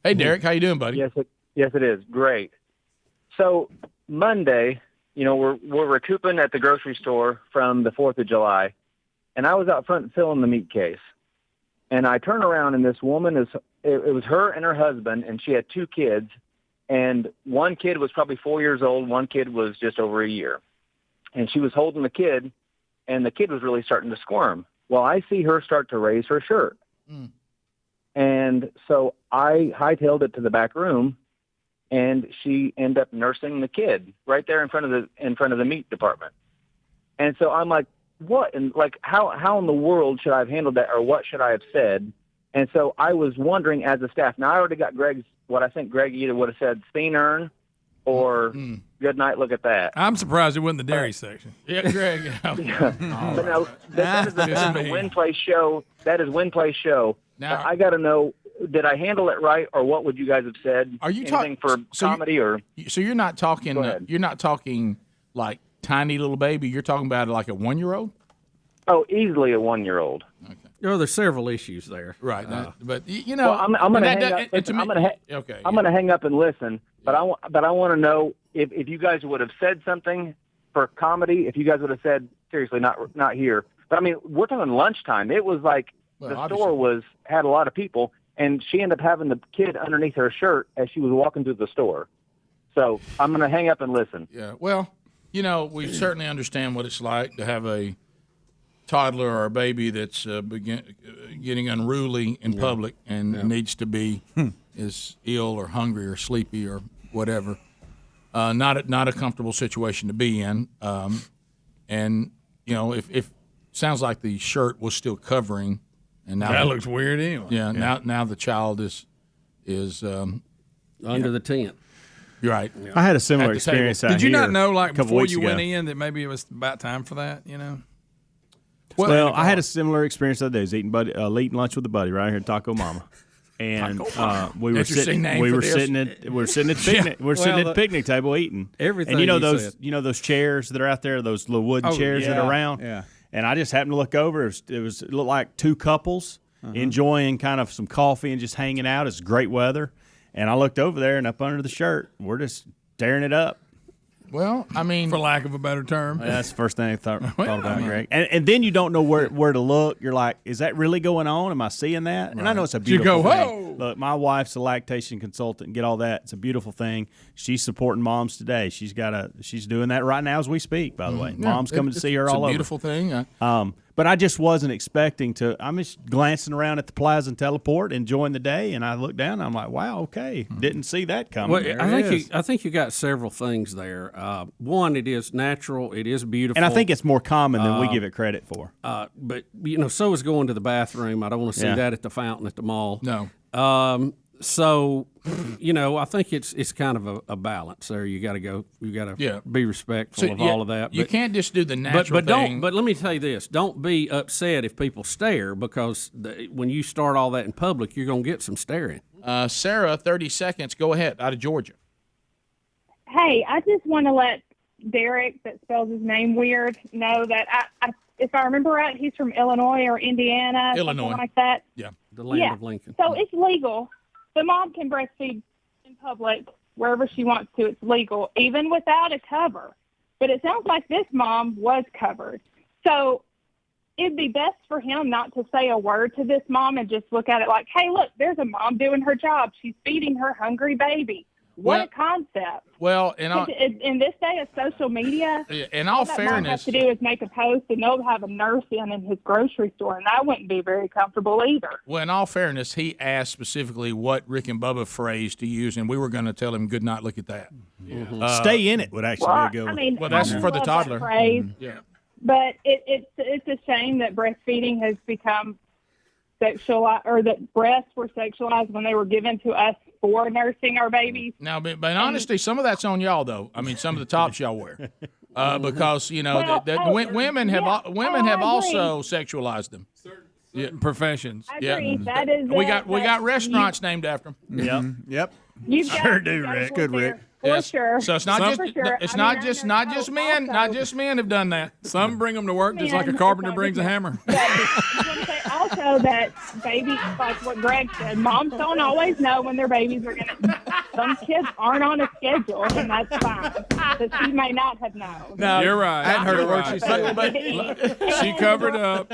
Hey, Derek, how you doing, buddy? Yes, it is. Great. So Monday, we're recouping at the grocery store from the 4th of July, and I was out front filling the meat case. And I turn around, and this woman it was her and her husband, and she had 2 kids. And one kid was probably 4 years old. One kid was just over a year. And she was holding the kid, and the kid was really starting to squirm. Well, I see her start to raise her shirt. Mm. And so I hightailed it to the back room, and she ended up nursing the kid right there in front of the meat department. And so I'm like, what? And like, how in the world should I have handled that, or what should I have said? And so I was wondering as a staff. Now I already got what I think Greg either would have said, Steen Earn or good night, look at that. I'm surprised it wasn't the dairy section. Yeah, Greg. Yeah. But now, that is a win play show. That is win play show. Now I got to know, did I handle it right, or what would you guys have said? Are you talking for comedy or? So you're not talking. You're not talking like tiny little baby. You're talking about like a 1-year-old. Oh, easily a 1-year-old. Okay. There's several issues there, right? But well, I'm going to hang up. I'm going to hang up and listen. But I want to know if you guys would have said something for comedy. If you guys would have said, seriously, not here. But I mean, we're talking lunchtime. It was like the store had a lot of people, and she ended up having the kid underneath her shirt as she was walking through the store. So I'm going to hang up and listen. Yeah. Well, we certainly understand what it's like to have a toddler or a baby that's getting unruly in public and needs to be is ill or hungry or sleepy or whatever. Not a comfortable situation to be in. And if sounds like the shirt was still covering, and now that looks weird anyway. Yeah. Now the child is under the tent. You're right. Yeah. I had a similar experience. Did you not know, like before you went in, that maybe it was about time for that? Well, I had a similar experience the other day. I was eating lunch with a buddy right here at Taco Mama, and we were sitting at the picnic table eating everything. And those chairs that are out there, those little wooden chairs that are around. Yeah. And I just happened to look over. It looked like 2 couples enjoying kind of some coffee and just hanging out. It's great weather, and I looked over there, and up under the shirt, we're just tearing it up. Well, I mean, for lack of a better term, that's the first thing I thought about, Greg. And then you don't know where to look. You're like, is that really going on? Am I seeing that? Right. And I know it's a beautiful thing. Whoa! Look, my wife's a lactation consultant and get all that. It's a beautiful thing. She's supporting moms today. She's doing that right now as we speak, by the way. Mom's coming to see her all over. It's a beautiful thing. But I just wasn't expecting to. I'm just glancing around at the Plaza and Teleport, enjoying the day, and I look down, and I'm like, wow, okay. Didn't see that coming. Well, I think you got several things there. One, it is natural. It is beautiful. And I think it's more common than we give it credit for. But, so is going to the bathroom. I don't want to see that at the fountain at the mall. No. So, I think it's kind of a balance there. You got to be respectful of all of that. You can't just do the natural thing. But let me tell you this: don't be upset if people stare, because when you start all that in public, you're going to get some staring. Sarah, 30 seconds. Go ahead. Out of Georgia. Hey, I just want to let Derek, that spells his name weird, know that if I remember right, he's from Illinois or Indiana, something like that. Yeah, the land of Lincoln. So it's legal. The mom can breastfeed in public wherever she wants to. It's legal, even without a cover. But it sounds like this mom was covered. So it'd be best for him not to say a word to this mom and just look at it like, hey, look, there's a mom doing her job. She's feeding her hungry baby. What a concept. Well, in this day of social media, in all fairness, all has to do is make a post, and they'll have a nurse in his grocery store, and I wouldn't be very comfortable either. Well, in all fairness, he asked specifically what Rick and Bubba phrase to use, and we were going to tell him, good night, look at that. Yeah. Stay in it would actually be a good one. Well, that's for the toddler. Phrase, but it's a shame that breastfeeding has become sexualized, or that breasts were sexualized when they were given to us for nursing our babies. Now, but in honesty, some of that's on y'all, though. I mean, some of the tops y'all wear, because women have also sexualized them. Professions. I agree. We got restaurants named after them. Yep. You sure do, Rick. Good, Rick. sure. So it's not not just men have done that. Some bring them to work just like a carpenter brings a hammer. Also, that babies, like what Greg said, moms don't always know when their babies are going to. Some kids aren't on a schedule, and that's fine. So she may not have known. No, you're right. I hadn't heard a word she said. But she covered up.